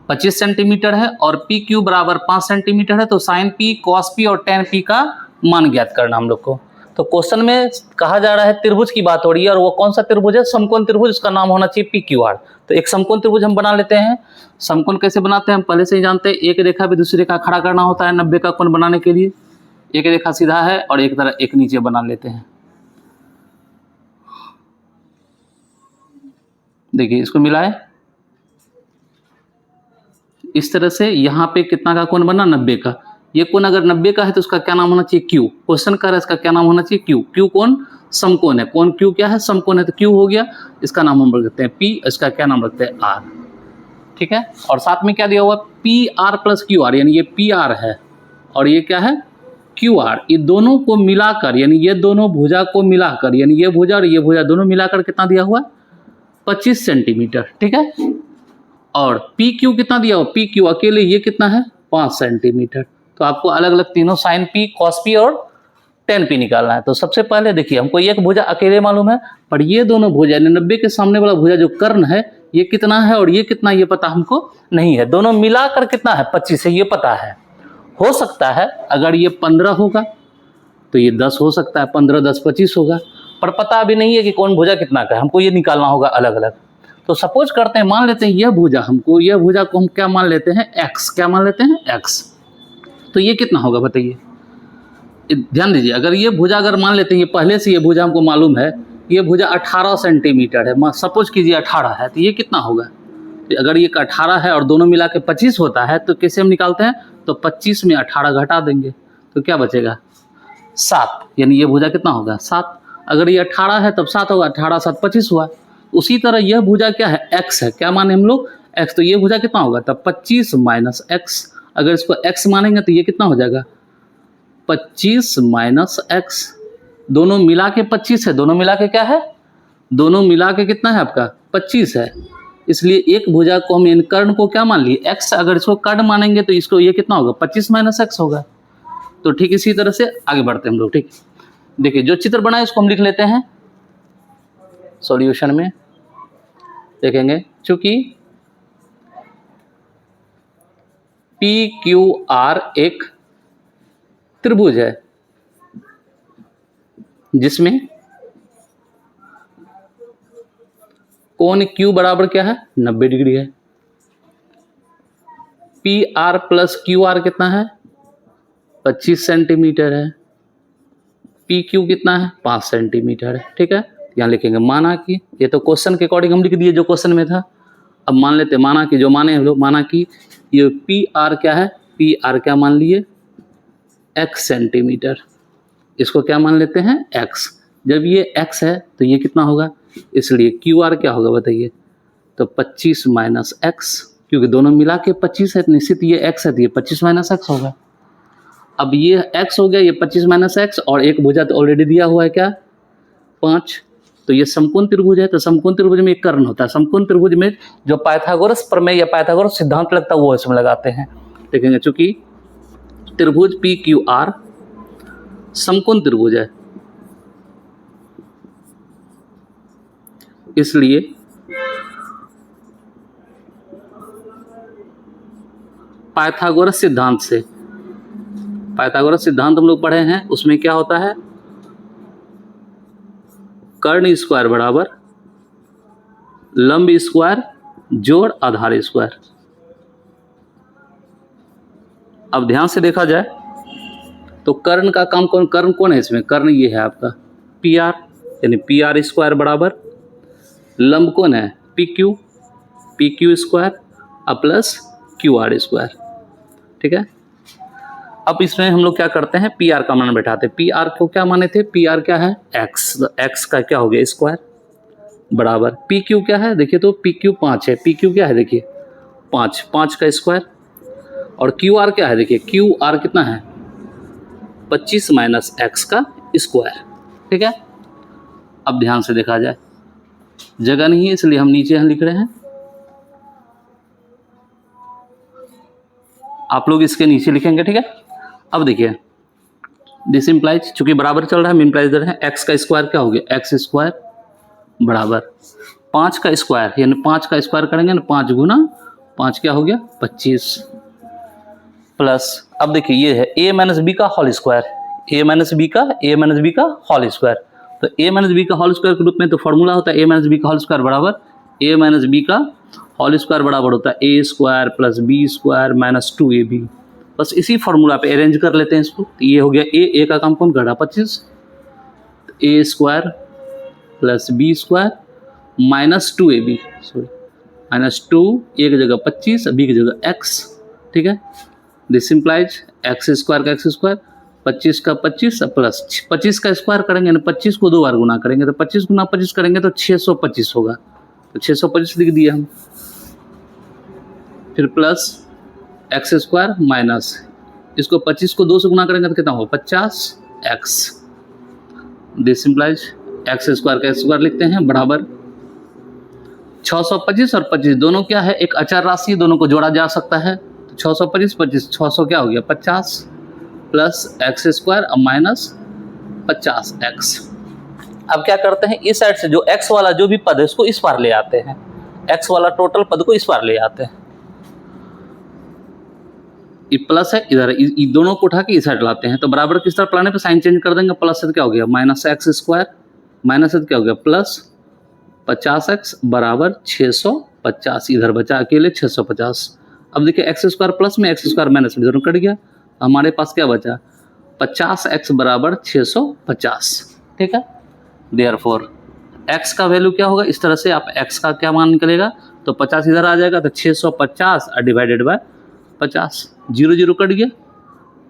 25 सेंटीमीटर है और PQ बराबर 5 सेंटीमीटर है, तो sin P cos P और tan P का मान ज्ञात करना हम लोग को। तो क्वेश्चन में कहा जा रहा है त्रिभुज की बात हो रही है और वो कौन सा त्रिभुज है समकोण त्रिभुज, उसका नाम होना चाहिए PQR। तो एक समकोण त्रिभुज हम बना लेते हैं। समकोण कैसे बनाते हैं हम पहले से ही जानते हैं, एक रेखा भी दूसरी रेखा खड़ा करना होता है 90 का कोण बनाने के लिए। एक रेखा सीधा है और एक तरह एक नीचे बना लेते हैं। देखिए इसको मिलाए, इस तरह से यहाँ पे कितना का कोण बना, 90 का। ये कोण अगर 90 का है तो उसका क्या नाम होना चाहिए, क्यू। क्वेश्चन कर रहा है इसका क्या नाम होना चाहिए, क्यू। क्यू कौन, समकोण है। कौन क्यू क्या है, समकोण है, तो क्यू हो गया। इसका नाम हम रखते हैं पी, इसका क्या नाम रखते हैं, आर। ठीक है, और साथ में क्या दिया हुआ, P R plus Q R, यानी ये पी आर है और ये क्या है, क्यू आर। ये दोनों को मिलाकर, यानी ये दोनों भुजा को मिलाकर, यानी ये भुजा और ये भुजा दोनों मिलाकर कितना दिया हुआ है, 25 सेंटीमीटर। ठीक है, और पी क्यू कितना दिया हुआ, पी क्यू अकेले ये कितना है, 5 सेंटीमीटर। तो आपको अलग अलग तीनों साइन पी, कॉस पी और टेन पी निकालना है। तो सबसे पहले देखिए, हमको एक भुजा अकेले मालूम है, पर ये दोनों भुजा, यानी 90 के सामने वाला भुजा जो कर्ण है, ये कितना है और ये कितना, ये पता हमको नहीं है। दोनों मिलाकर कितना है, 25 है, ये पता है। हो सकता है अगर ये 15 होगा तो ये 10 हो सकता है, 15 10 25 होगा, पर पता अभी नहीं है कि कौन भुजा कितना का है, हमको ये निकालना होगा अलग अलग। तो सपोज करते हैं, मान लेते हैं यह भुजा को हम क्या मान लेते हैं, एक्स। क्या मान लेते हैं, एक्स। तो ये कितना होगा बताइए, ध्यान दीजिए। अगर ये भुजा अगर मान लेते हैं, ये पहले से ये भुजा हमको मालूम है, ये भुजा 18 सेंटीमीटर है, सपोज कीजिए 18 है, तो ये कितना होगा, तो अगर ये 18 है और दोनों मिला के 25 होता है, तो कैसे हम निकालते हैं, तो 25 में 18 घटा देंगे तो क्या बचेगा, 7। यानी ये भुजा कितना होगा, 7। अगर ये 18 है तब 7 होगा, 18 7 25 हुआ। उसी तरह यह भुजा क्या है, x है। क्या माने हम लोग, x। तो ये भुजा कितना होगा, तब 25 माइनस x। अगर इसको x मानेंगे तो ये कितना हो जाएगा, 25 माइनस x। दोनों मिला के 25 है, दोनों मिला के क्या है, दोनों मिला के कितना है आपका, 25 है। इसलिए एक भुजा को हम इन कर्ण को क्या मान लिए, x। अगर इसको कर्ण मानेंगे तो इसको ये कितना होगा, 25 माइनस x होगा। तो ठीक इसी तरह से आगे बढ़ते हैं हम लोग। ठीक, देखिए जो चित्र बना है इसको हम लिख लेते हैं सॉल्यूशन में। देखेंगे, चूंकि पी क्यू आर एक त्रिभुज है जिसमें कोण क्यू बराबर क्या है, 90 डिग्री है। P R plus Q R कितना है, 25 सेंटीमीटर है। पी क्यू कितना है, 5 सेंटीमीटर है। ठीक है, यहाँ लिखेंगे माना कि, ये तो क्वेश्चन के अकॉर्डिंग हम लिख दिए जो क्वेश्चन में था। अब मान लेते माना कि, जो माने हम लोग, माना कि ये पी आर क्या है, पी आर क्या मान लिए, x सेंटीमीटर। इसको क्या मान लेते हैं, x। जब ये x है तो ये कितना होगा, इसलिए क्यू आर क्या होगा बताइए, तो 25 माइनस x, क्योंकि दोनों मिला के 25 है तो निश्चित ये x है तो ये 25 माइनस x होगा। अब ये x हो गया, ये 25 माइनस x, और एक भुजा तो ऑलरेडी दिया हुआ है क्या, 5। तो ये समकोण त्रिभुज है, तो समकोण त्रिभुज में एक कर्ण होता है। समकोण त्रिभुज में जो पाइथागोरस प्रमेय या पाइथागोरस सिद्धांत लगता है वो इसमें लगाते हैं। देखेंगे, चूंकि त्रिभुज पी क्यू आर समकोण त्रिभुज है, इसलिए पाइथागोरस सिद्धांत से, पाइथागोरस सिद्धांत हम लोग पढ़े हैं, उसमें क्या होता है, कर्ण स्क्वायर बराबर लंब स्क्वायर जोड़ आधार स्क्वायर। अब ध्यान से देखा जाए तो कर्ण का काम कौन, कर्ण कौन है इसमें, कर्ण ये है आपका पी आर, यानी पी आर स्क्वायर बराबर लंब कौन है, पी क्यू स्क्वायर अब प्लस क्यू आर स्क्वायर। ठीक है, अब इसमें हम लोग क्या करते हैं, पी आर का मान बैठाते हैं। पी आर को क्या माने थे, पी आर क्या है, एक्स। तो एक्स का क्या हो गया, स्क्वायर बराबर पी क्यू क्या है, देखिए तो पी क्यू 5 है, पी क्यू क्या है देखिए 5, 5 का स्क्वायर। और क्यू आर क्या है, देखिए क्यू आर कितना है, 25 माइनस एक्स का स्क्वायर। ठीक है, अब ध्यान से देखा जाए, जगह नहीं है इसलिए हम नीचे यहाँ लिख रहे हैं, आप लोग इसके नीचे लिखेंगे। ठीक है, अब देखिए दिस इम्प्लाइज, चूंकि बराबर चल रहा है, इम्प्लाइज दे रहे हैं, एक्स का स्क्वायर क्या हो गया, एक्स स्क्वायर बराबर 5 का स्क्वायर, यानी 5 का स्क्वायर करेंगे ना, 5 गुना 5 क्या हो गया 25 प्लस, अब देखिए ये है a माइनस बी का whole square, a minus B का होल स्क्वायर। तो a माइनस बी का होल स्क्वायर के रूप में तो फॉर्मूला होता है a माइनस बी का होल स्क्वायर बराबर a माइनस बी का होल स्क्वायर बराबर होता है a square plus B square minus 2ab। बस इसी फॉर्मूला पे अरेंज कर लेते हैं इसको। तो ये हो गया a का काम कौन कर रहा 25, a square plus B square minus 2ab, sorry -2, A की जगह 25, बी की जगह x, ठीक है। दिस इम्प्लाइज एक्स स्क्वायर का एक्स स्क्वायर, 25 का 25 प्लस 25 का स्क्वायर करेंगे ना, 25 को 2 बार गुना करेंगे तो 25 गुना 25 करेंगे तो 625 होगा, तो 625 लिख दिया हम। फिर प्लस एक्स स्क्वायर माइनस इसको 25 को 2 से गुना करेंगे तो कितना होगा 50x। This implies X square का एक्स स्क्वायर लिखते हैं बराबर 625 और 25 दोनों क्या है, एक अचर राशि, दोनों को जोड़ा जा सकता है। तो 625 25 600 क्या हो गया 50 प्लस एक्स स्क्वायर अब माइनस 50x। अब क्या करते हैं, इस साइड से जो x वाला जो भी पद है उसको इस पार ले आते हैं, x वाला टोटल पद को इस पार ले आते हैं। ये प्लस है इधर, ये दोनों को उठा के इस साइड लाते हैं, तो बराबर किस तरफ लाने पे साइन चेंज कर देंगे, प्लस से क्या हो गया माइनस एक्स स्क्वायर, माइनस से क्या हो गया प्लस 50x बराबर 650, इधर बचा अकेले 650। अब देखिए एक्स स्क्वायर प्लस में एक्स स्क्वायर माइनस में दोनों कट गया, हमारे पास क्या बचा 50x बराबर 650, ठीक है। देयरफॉर x का वैल्यू क्या होगा, इस तरह से आप x का क्या मान निकलेगा, तो 50 इधर आ जाएगा तो 650 डिवाइडेड बाय 50, 0 0 कट गया,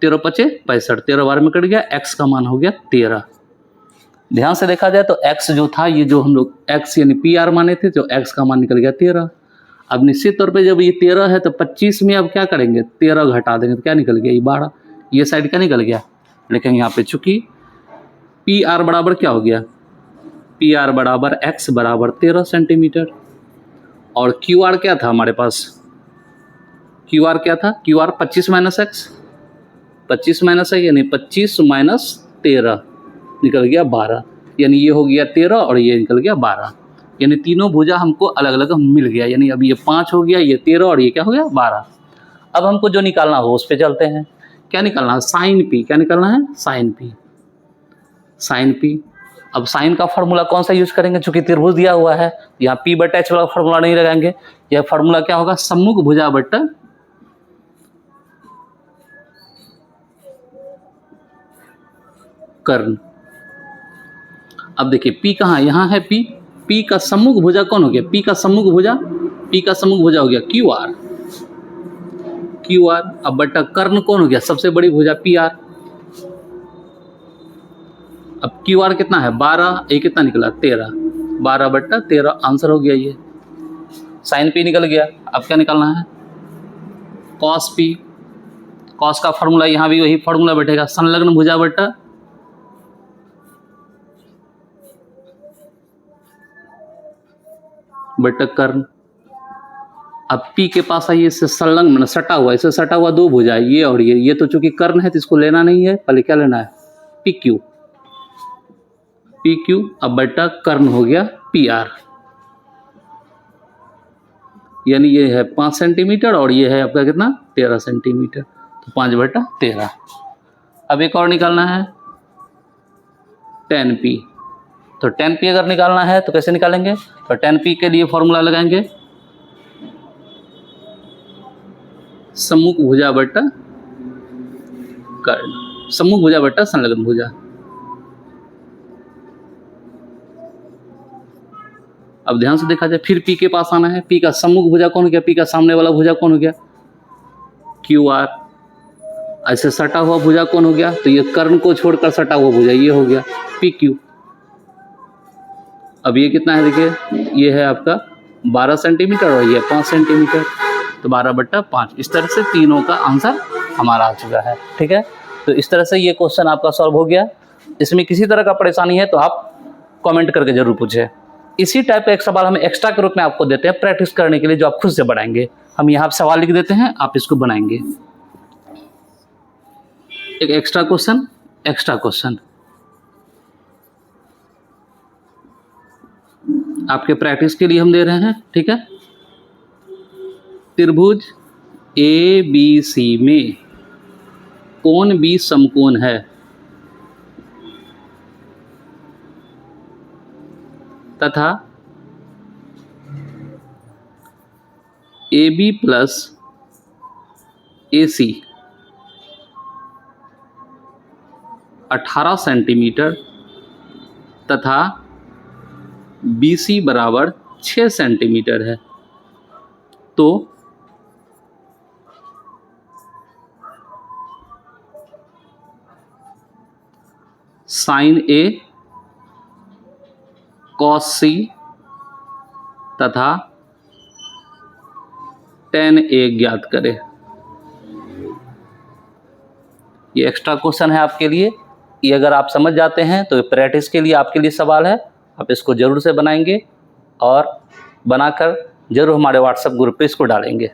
13 5 65, 13 बार में कट गया, x का मान हो गया 13। ध्यान से देखा जाए तो x जो था, ये जो हम लोग x यानी PR माने थे, तो x का मान निकल गया 13। अब निश्चित तौर पे जब ये 13 है तो 25 में अब क्या करेंगे 13 घटा देंगे तो क्या निकल गया ये 12, ये साइड क्या निकल गया, लेकिन यहाँ पे चूंकि PR बराबर क्या हो गया, PR बराबर x बराबर 13 सेंटीमीटर, और QR क्या था हमारे पास, QR क्या था, QR 25 माइनस एक्स, 25 माइनस है यानी 25 माइनस 13 निकल गया 12, यानी ये हो गया 13 और ये निकल गया 12, यानी तीनों भुजा हमको अलग अलग मिल गया, यानी अब ये 5 हो गया, ये 13 और ये क्या हो गया 12। अब हमको जो निकालना हो उस पर चलते हैं, क्या निकालना है साइन P, क्या निकालना है साइन P, साइन P। अब साइन का फार्मूला कौन सा यूज करेंगे, चूंकि त्रिभुज दिया हुआ है यहाँ P/H वाला फार्मूला नहीं लगाएंगे, यह फार्मूला क्या होगा सम्मुख भुजा बट्टा कर्ण। अब देखिए P कहाँ, यहाँ है P का सम्मुख भुजा कौन हो गया, P का सम्मुख भुजा हो गया QR। अब बट्टा कर्ण कौन हो गया, सबसे बड़ी भुजा PR। अब QR कितना है 12, ये कितना निकला 13, 12/13 आंसर हो गया ये, साइन P निकल गया। अब क्या निकालना है cos P, cos का फार्मूला यहाँ भी वही फार्मूला बैठेगा, संलग्न भुजा बट्टा कर्ण। अब P के पास आइए, इससे संलग्न मतलब सटा हुआ, इससे सटा हुआ दो भुजा है ये और ये तो चूंकि कर्ण है तो इसको लेना नहीं है, पहले क्या लेना है PQ, अब बट्टा कर्ण हो गया PR, यानी ये है 5 सेंटीमीटर और ये है आपका कितना 13 सेंटीमीटर, तो 5/13। अब एक और निकालना है tan P, तो tan P अगर निकालना है तो कैसे निकालेंगे, तो tan P के लिए फॉर्मूला लगाएंगे सम्मुख भुजा बट्टा कर्ण, सम्मुख भुजा बट्टा संलग्न भुजा। अब ध्यान से देखा जाए फिर P के पास आना है, P का सम्मुख भुजा कौन हो गया, P का सामने वाला भुजा कौन हो गया QR, ऐसे सटा हुआ भुजा कौन हो गया, तो ये कर्ण को छोड़कर सटा हुआ भुजा ये हो गया PQ। अब ये कितना है देखिए, ये है आपका 12 सेंटीमीटर और ये 5 सेंटीमीटर, तो 12/5। इस तरह से तीनों का आंसर हमारा आ चुका है, ठीक है। तो इस तरह से ये क्वेश्चन आपका सॉल्व हो गया। इसमें किसी तरह का परेशानी है तो आप कमेंट करके जरूर पूछें। इसी टाइप का एक सवाल हम एक्स्ट्रा के रूप में आपको देते हैं प्रैक्टिस करने के लिए, जो आप खुद से बनाएंगे। हम यहाँ पे सवाल लिख देते हैं, आप इसको बनाएंगे। एक एक्स्ट्रा क्वेश्चन आपके प्रैक्टिस के लिए हम दे रहे हैं, ठीक है। त्रिभुज ABC में कोण B समकोण है तथा AB प्लस AC 18 सेंटीमीटर तथा BC बराबर 6 सेंटीमीटर है। तो साइन ए कॉस सी तथा टेन ए ज्ञात करें। ये एक्स्ट्रा क्वेश्चन है आपके लिए। ये अगर आप समझ जाते हैं तो प्रैक्टिस के लिए आपके लिए सवाल है, आप इसको ज़रूर से बनाएंगे और बनाकर ज़रूर हमारे व्हाट्सएप ग्रुप पे इसको डालेंगे।